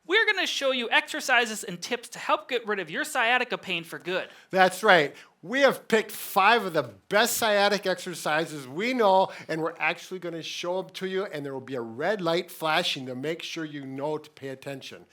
we're going to show you exercises and tips to help get rid of your sciatica pain for good. That's right. We have picked 5 of the best sciatic exercises we know, and we're actually going to show them to you, and there will be a red light flashing to make sure you know to pay attention.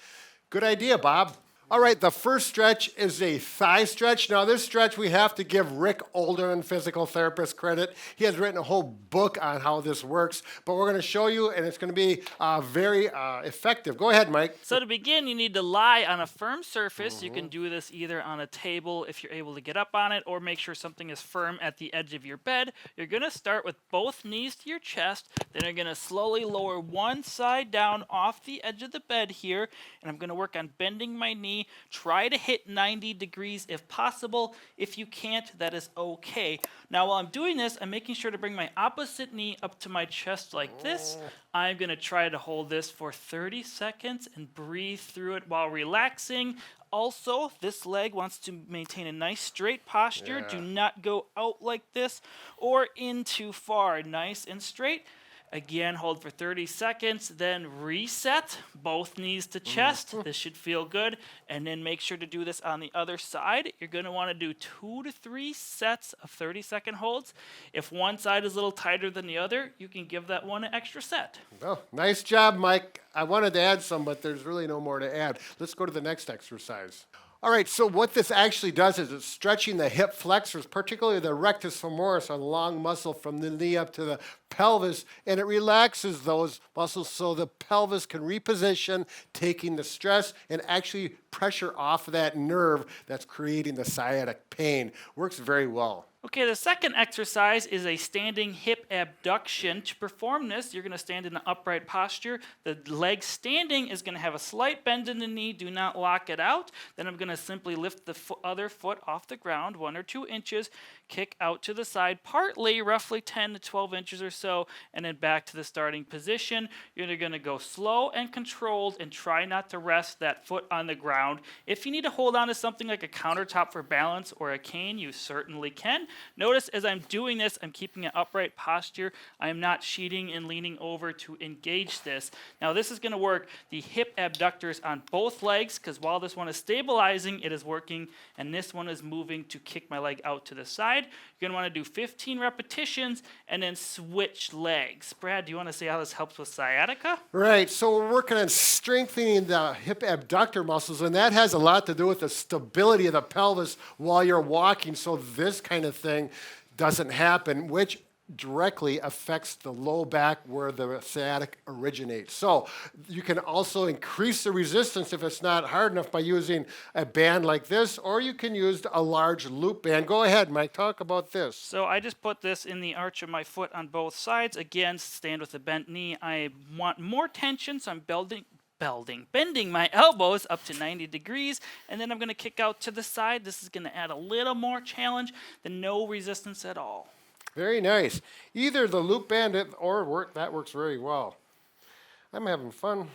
Good idea, Bob. All right, the first stretch is a thigh stretch. Now, this stretch, we have to give Rick Olderman, physical therapist, credit. He has written a whole book on how this works, but we're going to show you, and it's going to be very effective. Go ahead, Mike. So to begin, you need to lie on a firm surface. You can do this either on a table if you're able to get up on it, or make sure something is firm at the edge of your bed. You're going to start with both knees to your chest. Then you're going to slowly lower one side down off the edge of the bed here, and I'm going to work on bending my knee. Try to hit 90 degrees if possible. If you can't, that is okay. Now, while I'm doing this, I'm making sure to bring my opposite knee up to my chest like this. I'm going to try to hold this for 30 seconds and breathe through it while relaxing. Also, this leg wants to maintain a nice straight posture. Do not go out like this or in too far. Nice and straight. Again, hold for 30 seconds, then reset, both knees to chest. This should feel good. And then make sure to do this on the other side. You're going to want to do 2 to 3 sets of 30-second holds. If one side is a little tighter than the other, you can give that one an extra set. Oh, nice job, Mike. I wanted to add some, but there's really no more to add. Let's go to the next exercise. All right, so what this actually does is it's stretching the hip flexors, particularly the rectus femoris, a long muscle from the knee up to the pelvis, and it relaxes those muscles so the pelvis can reposition, taking the stress and actually pressure off of that nerve that's creating the sciatic pain. Works very well. Okay, the second exercise is a standing hip abduction. To perform this, you're going to stand in an upright posture. The leg standing is going to have a slight bend in the knee. Do not lock it out. Then I'm going to simply lift the other foot off the ground 1 or 2 inches, kick out to the side, partly roughly 10 to 12 inches or so, and then back to the starting position. You're going to go slow and controlled and try not to rest that foot on the ground. If you need to hold on to something like a countertop for balance or a cane, you certainly can. Notice as I'm doing this, I'm keeping an upright posture. I am not sheeting and leaning over to engage this. Now this is going to work the hip abductors on both legs, because while this one is stabilizing, it is working, and this one is moving to kick my leg out to the side. You're going to want to do 15 repetitions and then switch legs. Brad, do you want to say how this helps with sciatica? Right, so we're working on strengthening the hip abductor muscles, and that has a lot to do with the stability of the pelvis while you're walking, so this kind of thing doesn't happen, which directly affects the low back where the sciatic originates. So you can also increase the resistance if it's not hard enough by using a band like this, or you can use a large loop band. Go ahead, Mike, talk about this. So I just put this in the arch of my foot on both sides. Again, stand with a bent knee. I want more tension, so I'm bending my elbows up to 90 degrees, and then I'm going to kick out to the side. This is going to add a little more challenge than no resistance at all. Very nice. Either the loop band or that works very well. I'm having fun.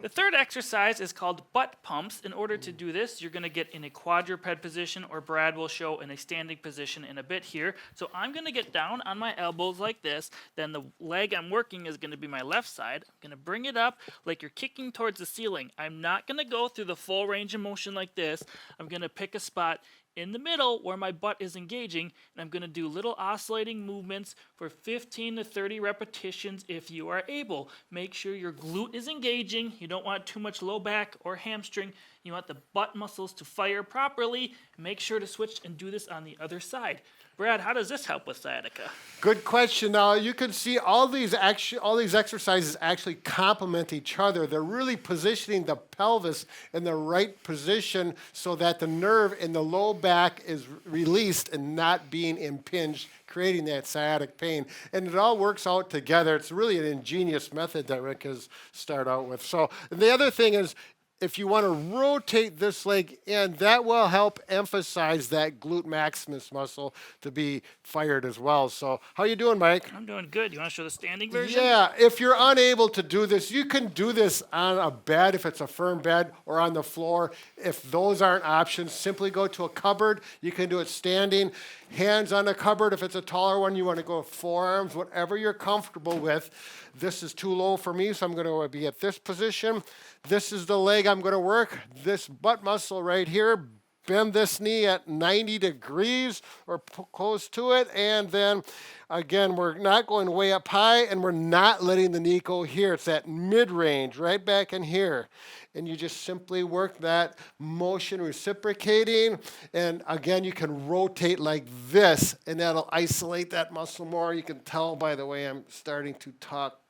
The third exercise is called butt pumps. In order to do this, you're going to get in a quadruped position, or Brad will show in a standing position in a bit here. So I'm going to get down on my elbows like this. Then the leg I'm working is going to be my left side. I'm going to bring it up like you're kicking towards the ceiling. I'm not going to go through the full range of motion like this. I'm going to pick a spot in the middle where my butt is engaging, and I'm going to do little oscillating movements for 15 to 30 repetitions if you are able. Make sure your glute is engaging. You don't want too much low back or hamstring. You want the butt muscles to fire properly. Make sure to switch and do this on the other side. Brad, how does this help with sciatica? Good question. Now you can see all these exercises actually complement each other. They're really positioning the pelvis in the right position so that the nerve in the low back is released and not being impinged, creating that sciatic pain. And it all works out together. It's really an ingenious method that Rick has started out with. So the other thing is, if you want to rotate this leg in, that will help emphasize that glute maximus muscle to be fired as well. So how you doing, Mike? I'm doing good. You want to show the standing version? Yeah, if you're unable to do this, you can do this on a bed if it's a firm bed or on the floor. If those aren't options, simply go to a cupboard. You can do it standing, hands on the cupboard. If it's a taller one, you want to go forearms, whatever you're comfortable with. This is too low for me, so I'm going to be at this position. This is the leg I'm going to work. This butt muscle right here. Bend this knee at 90 degrees or close to it. And then, again, we're not going way up high, and we're not letting the knee go here. It's that mid-range, right back in here. And you just simply work that motion reciprocating. And, again, you can rotate like this, and that'll isolate that muscle more. You can tell, by the way, I'm starting to talk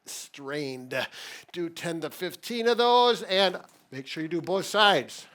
strained. Do 10 to 15 of those, and make sure you do both sides.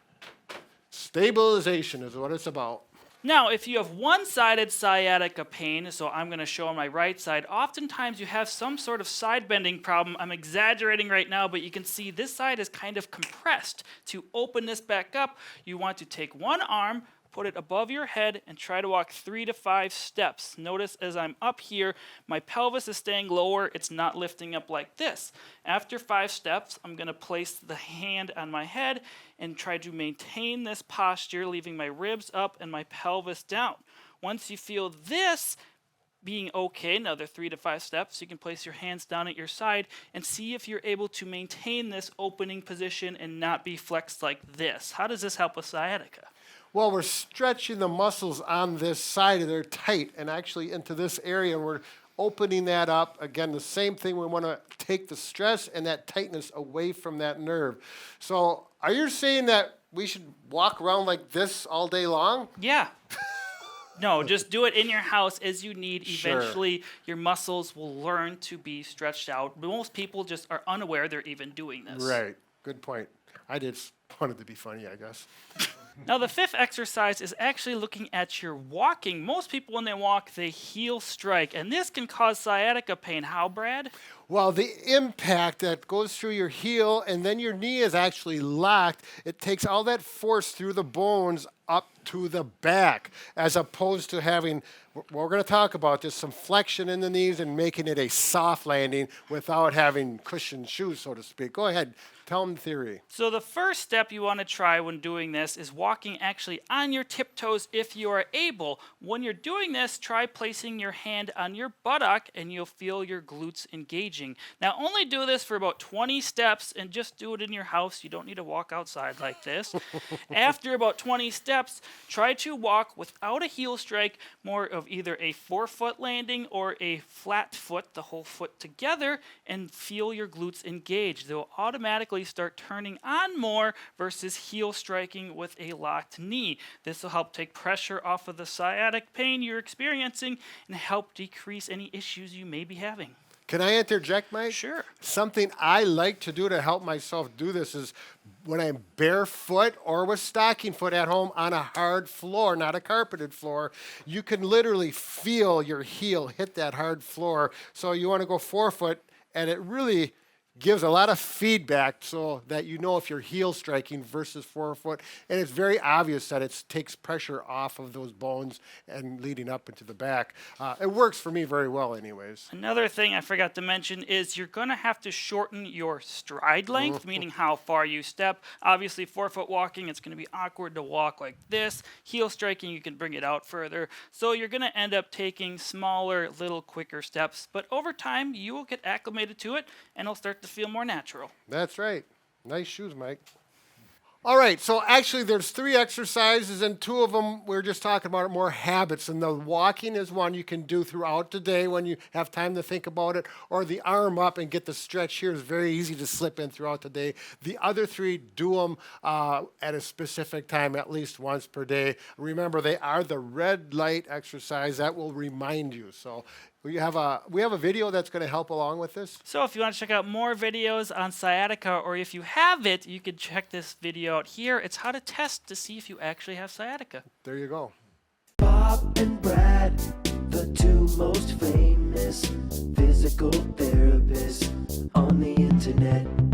Stabilization is what it's about. Now, if you have one-sided sciatica pain, so I'm going to show on my right side, oftentimes you have some sort of side bending problem. I'm exaggerating right now, but you can see this side is kind of compressed. To open this back up, you want to take one arm, put it above your head, and try to walk 3 to 5 steps. Notice as I'm up here, my pelvis is staying lower. It's not lifting up like this. After 5 steps, I'm going to place the hand on my head and try to maintain this posture, leaving my ribs up and my pelvis down. Once you feel this being okay, another 3 to 5 steps, you can place your hands down at your side and see if you're able to maintain this opening position and not be flexed like this. How does this help with sciatica? Well, we're stretching the muscles on this side, and they're tight, and actually into this area, and we're opening that up. Again, the same thing, we want to take the stress and that tightness away from that nerve. So are you saying that we should walk around like this all day long? Yeah. No, just do it in your house as you need. Sure. Eventually, your muscles will learn to be stretched out. Most people just are unaware they're even doing this. Right. Good point. I just wanted to be funny, I guess. Now, the 5th exercise is actually looking at your walking. Most people, when they walk, they heel strike, and this can cause sciatica pain. How, Brad? Well, the impact that goes through your heel and then your knee is actually locked, it takes all that force through the bones up to the back, as opposed to having, we're going to talk about this, some flexion in the knees and making it a soft landing without having cushioned shoes, so to speak. Go ahead. Tell them the theory. So the first step you want to try when doing this is walking actually on your tiptoes if you are able. When you're doing this, try placing your hand on your buttock and you'll feel your glutes engaging. Now only do this for about 20 steps and just do it in your house. You don't need to walk outside like this. After about 20 steps, try to walk without a heel strike, more of either a forefoot landing or a flat foot, the whole foot together, and feel your glutes engage. They'll automatically start turning on more versus heel striking with a locked knee. This will help take pressure off of the sciatic pain you're experiencing and help decrease any issues you may be having. Can I interject, Mike? Sure. Something I like to do to help myself do this is when I'm barefoot or with stocking foot at home on a hard floor, not a carpeted floor, you can literally feel your heel hit that hard floor. So you want to go forefoot, and it really gives a lot of feedback so that you know if you're heel striking versus forefoot. And it's very obvious that it takes pressure off of those bones and leading up into the back. It works for me very well anyways. Another thing I forgot to mention is you're going to have to shorten your stride length, meaning how far you step. Obviously, forefoot walking, it's going to be awkward to walk like this. Heel striking, you can bring it out further. So you're going to end up taking smaller, little quicker steps. But over time, you will get acclimated to it, and it'll start to feel more natural. That's right. Nice shoes, Mike. All right, so actually there's 3 exercises, and 2 of them we're just talking about more habits, and the walking is one you can do throughout the day when you have time to think about it, or the arm up and get the stretch here is very easy to slip in throughout the day. The other 3, do them at a specific time, at least once per day. Remember, they are the red light exercise that will remind you. So we have a video that's going to help along with this. So if you want to check out more videos on sciatica, or if you have it, you can check this video out here. It's how to test to see if you actually have sciatica. There you go. Bob and Brad, the 2 most famous physical therapists on the internet.